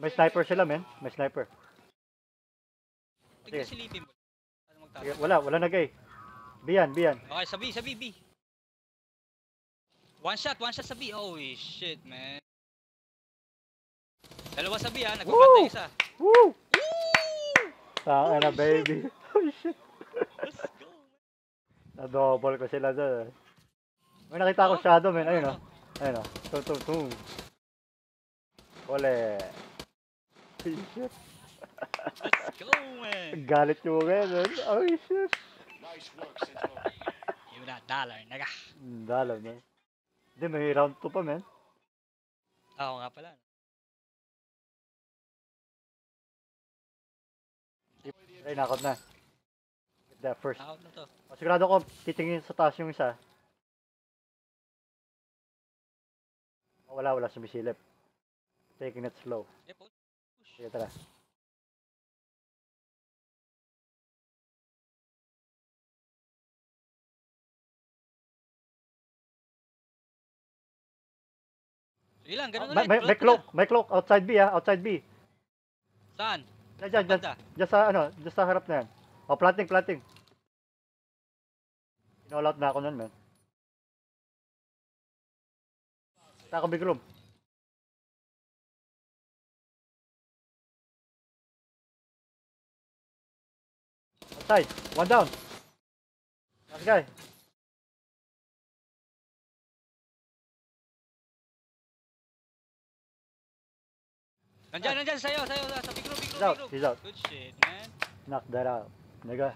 May sniper sila, men. May sniper. Tignan Sige. silipin mo. Ano Sige, magtatapos? wala nag-A. B yan, B yan. Okay, sa B, B. One shot sa B. Holy shit, man. Dalawa sa B, ha. Nagpapantay isa. Woo! Woo! Tanga na, Holy baby. Oh, shit. Let's go, man. Na-double ko sila dyan. May nakita ko Oh? shadow, men. Ayun, Ano? oh. Ayun, oh. Tung. Ole. Oh, shit. Let's go, man. Galit yung mga men. Oh, shit. Give me that dollar, naga. Dalaw, men. Hindi, may round 2 pa, men. Ako nga pala. Ay, nakot na. Get that first. Out na to. Sigurado ko, titingin sa taas yung isa. Wala, sumisilip. Taking it slow. Yep, push. Sige, tara. Sige lang, ganun May, ulit. may cloak. Outside B, outside B. Saan? Diyan. Banda. Diyan sa, diyan sa harap na yan. Oh, planting. Kinall out na ako nun, man. Sa ako big room. Outside. One down. Last guy. Nandyan, sa'yo, sa big room. He's out. Good shit, man. Knock that out, nigga.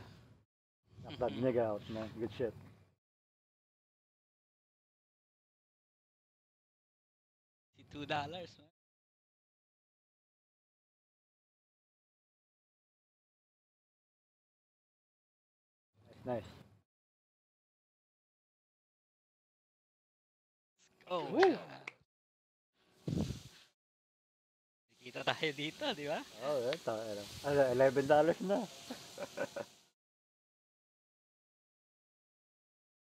Knock that nigga out, man. Good shit. $2, man. Nice. Oh, Woo! Kita tayo dito, di ba? Oh, ito. $11 na.